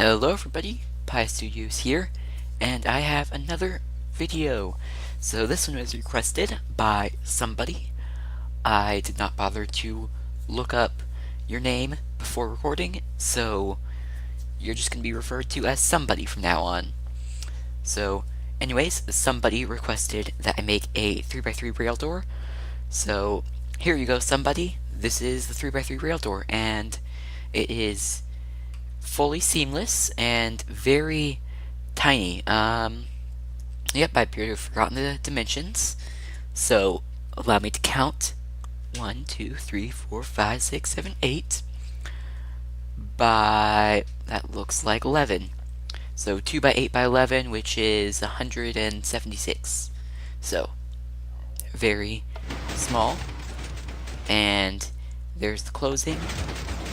Hello everybody, Pi Studios here, and I have another video. So this one was requested by somebody. I did not bother to look up your name before recording, so you're just going to be referred to as somebody from now on. So anyways, somebody requested that I make a 3x3 rail door. So here you go, somebody. This is the 3x3 rail door, and it is fully seamless and very tiny. Yep, I appear to have forgotten the dimensions. So allow me to count. 1, 2, 3, 4, 5, 6, 7, 8 by, that looks like 11. So 2 by 8 by 11, which is 176. So very small. And there's the closing,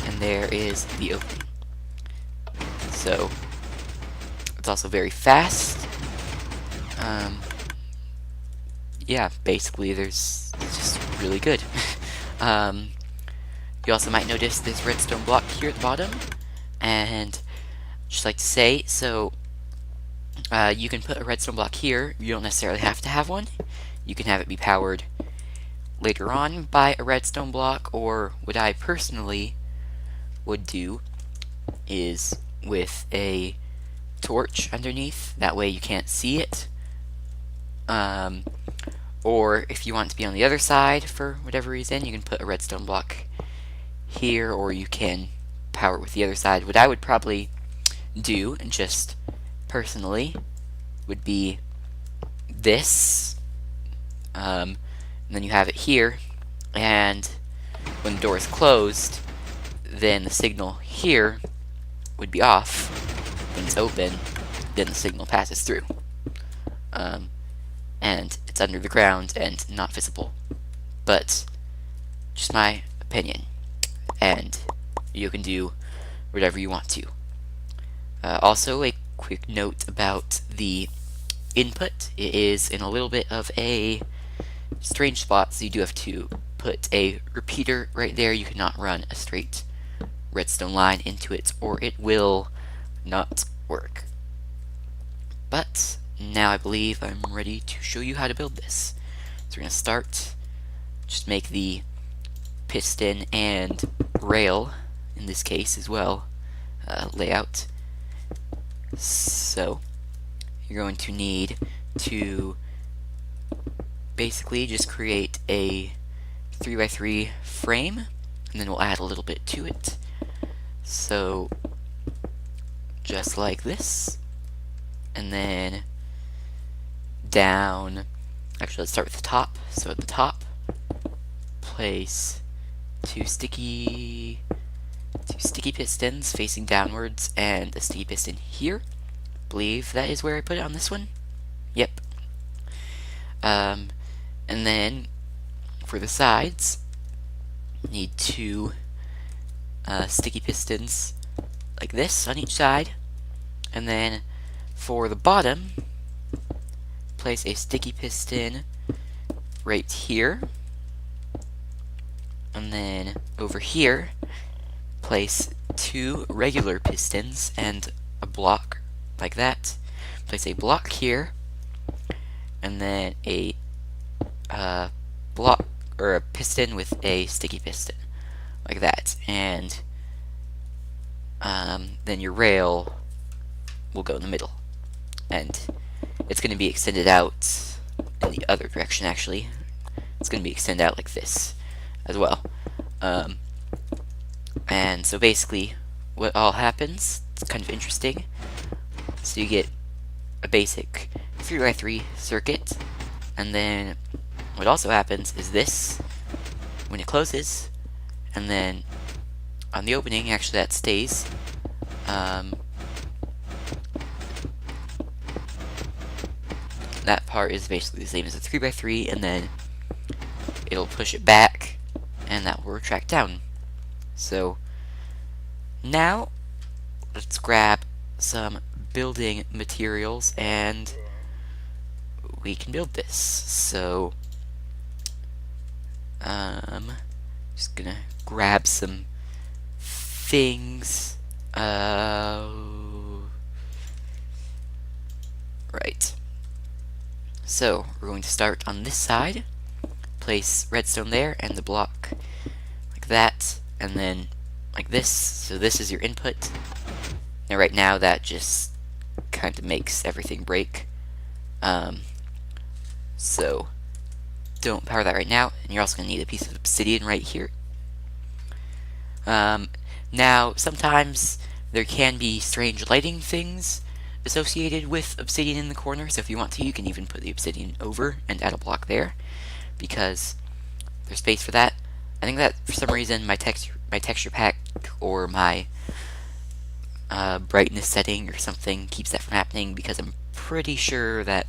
and there is the opening. So it's also very fast. Yeah, basically it's just really good. You also might notice this redstone block here at the bottom, and just like to say, so you can put a redstone block here. You don't necessarily have to have one. You can have it be powered later on by a redstone block, or what I personally would do is with a torch underneath. That way you can't see it. Or if you want it to be on the other side for whatever reason, you can put a redstone block here, or you can power it with the other side. What I would probably do, and just personally, would be this. And then you have it here, and when the door is closed, then the signal here would be off. When it's open, then the signal passes through. And it's under the ground and not visible. But just my opinion, and you can do whatever you want to. Also, a quick note about the input. It is in a little bit of a strange spot, so you do have to put a repeater right there. You cannot run a straight redstone line into it, or it will not work. But now I believe I'm ready to show you how to build this. So we're going to start, just make the piston and rail, in this case as well, layout. So you're going to need to basically just create a 3x3 frame, and then we'll add a little bit to it. So just like this, and then down, actually let's start with the top. So at the top, place two sticky pistons facing downwards, and a sticky piston here. Believe that is where I put it on this one. Yep. And then for the sides, need two sticky pistons like this on each side, and then for the bottom, place a sticky piston right here, and then over here place two regular pistons and a block like that. Place a block here, and then a block or a piston with a sticky piston like that, and then your rail will go in the middle, and it's going to be extended out in the other direction. Actually, it's going to be extended out like this as well. And so basically what all happens, it's kind of interesting. So you get a basic 3x3 circuit, and then what also happens is this, when it closes, and then on the opening, actually that stays. That part is basically the same as a 3x3, and then it'll push it back, and that will retract down. So now let's grab some building materials, and we can build this. So just gonna grab some things. Right. So we're going to start on this side, place redstone there, and the block like that, and then like this. So this is your input. Now right now that just kind of makes everything break. So don't power that right now, and you're also going to need a piece of obsidian right here. Now sometimes there can be strange lighting things associated with obsidian in the corner, so if you want to, you can even put the obsidian over and add a block there, because there's space for that. I think that for some reason my texture pack or my brightness setting or something keeps that from happening, because I'm pretty sure that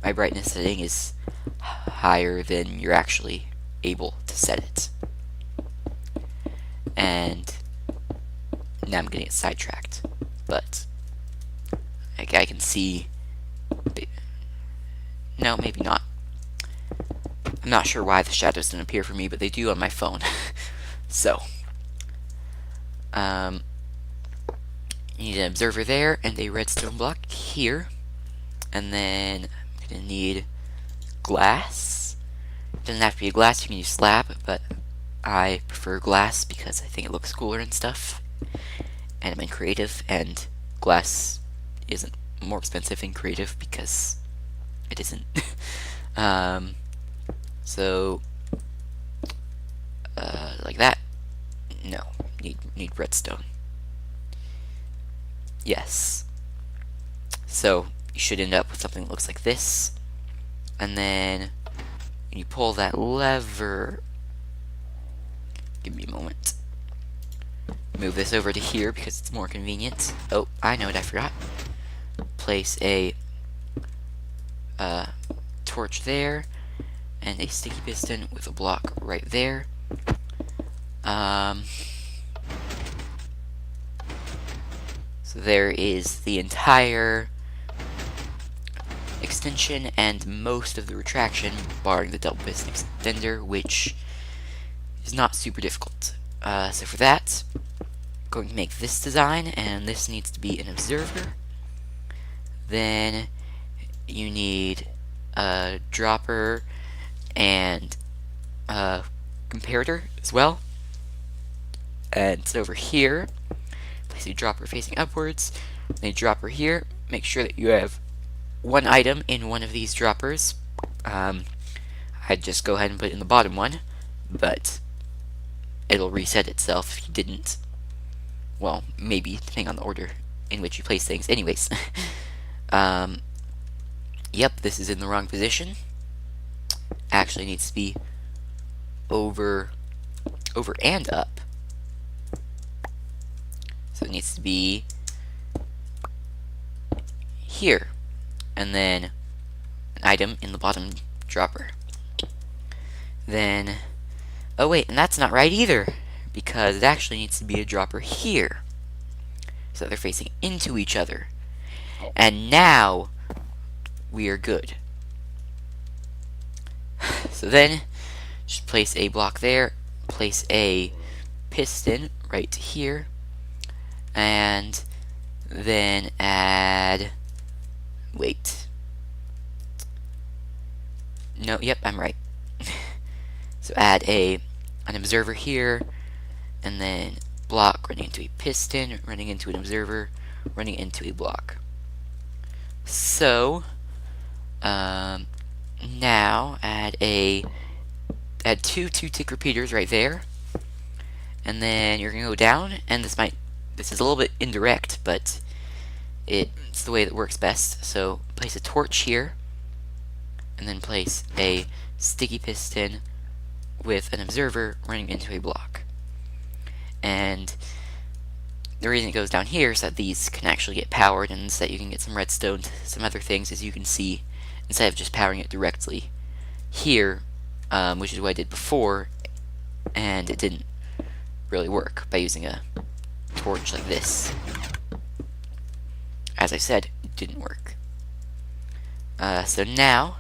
my brightness setting is higher than you're actually able to set it. And now I'm getting sidetracked, but I can see. No, maybe not. I'm not sure why the shadows don't appear for me, but they do on my phone. So, you need an observer there and a redstone block here, and then I'm gonna need glass. It doesn't have to be a glass, you can use slab, but I prefer glass because I think it looks cooler and stuff, and I'm in creative, and glass isn't more expensive in creative because it isn't. So like that. No, need redstone. Yes. So you should end up with something that looks like this, and then when you pull that lever, give me a moment. Move this over to here because it's more convenient. Oh, I know what I forgot. Place a torch there, and a sticky piston with a block right there. So there is the entire extension and most of the retraction, barring the double piston extender, which is not super difficult. So for that, I'm going to make this design, and this needs to be an observer. Then you need a dropper and a comparator as well. And it's over here. Place a dropper facing upwards, and a dropper here. Make sure that you have one item in one of these droppers. I'd just go ahead and put it in the bottom one, but it'll reset itself if you didn't. Well, maybe, depending on the order in which you place things. Anyways, yep, this is in the wrong position. Actually needs to be over and up. So it needs to be here, and then an item in the bottom dropper. Then, oh wait, and that's not right either, because it actually needs to be a dropper here, so they're facing into each other. And now we are good. So then, just place a block there, place a piston right here, and then add, wait, no, yep, I'm right. So add an observer here, and then block running into a piston, running into an observer, running into a block. So now add two tick repeaters right there, and then you're gonna go down, and this is a little bit indirect, but it's the way that works best. So place a torch here, and then place a sticky piston with an observer running into a block. And the reason it goes down here is that these can actually get powered, and so that you can get some redstone, some other things, as you can see, instead of just powering it directly here, which is what I did before, and it didn't really work by using a torch like this. As I said, it didn't work. So now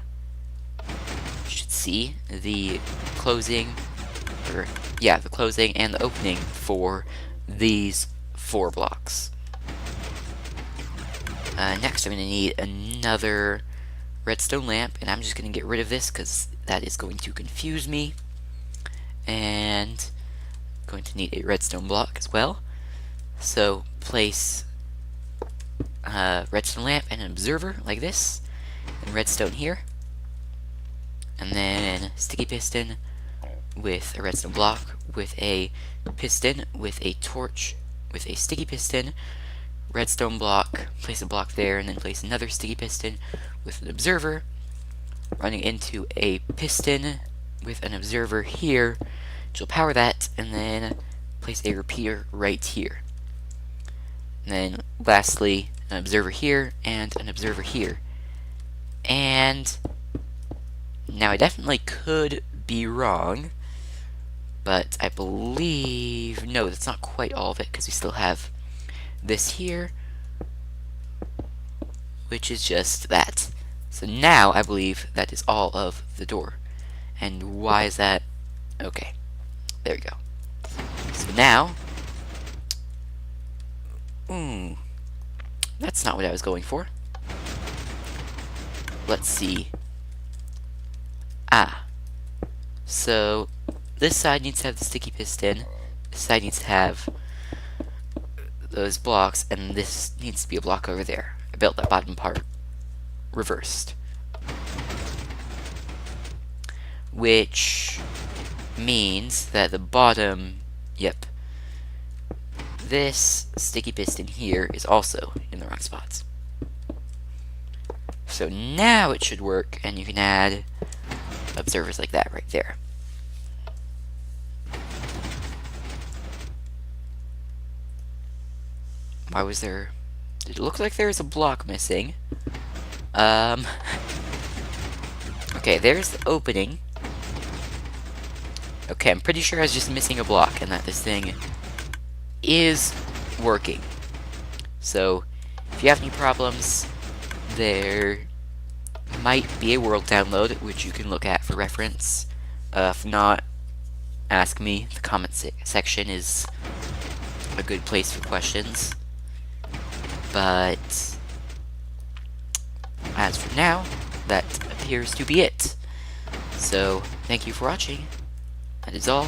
you should see the closing, the closing and the opening for these 4 blocks. Next, I'm going to need another redstone lamp, and I'm just going to get rid of this because that is going to confuse me. And I'm going to need a redstone block as well. So place a redstone lamp and an observer like this, and redstone here, and then sticky piston with a redstone block, with a piston, with a torch, with a sticky piston, redstone block, place a block there, and then place another sticky piston with an observer, running into a piston with an observer here, which will power that, and then place a repeater right here. And then lastly, an observer here, and an observer here. And now I definitely could be wrong, but I believe, no, that's not quite all of it, because we still have this here, which is just that. So now I believe that is all of the door. And why is that? Okay, there we go. So now, that's not what I was going for. Let's see. So this side needs to have the sticky piston, this side needs to have those blocks, and this needs to be a block over there. I built that bottom part reversed. Which means that the bottom, yep, this sticky piston here is also in the wrong spots. So now it should work, and you can add observers like that right there. Why was there... Did it look like there was a block missing? Okay, there's the opening. Okay, I'm pretty sure I was just missing a block, and that this thing is working. So, if you have any problems, there might be a world download, which you can look at for reference. If not, ask me. The comment section is a good place for questions. But as for now, that appears to be it. So, thank you for watching. That is all.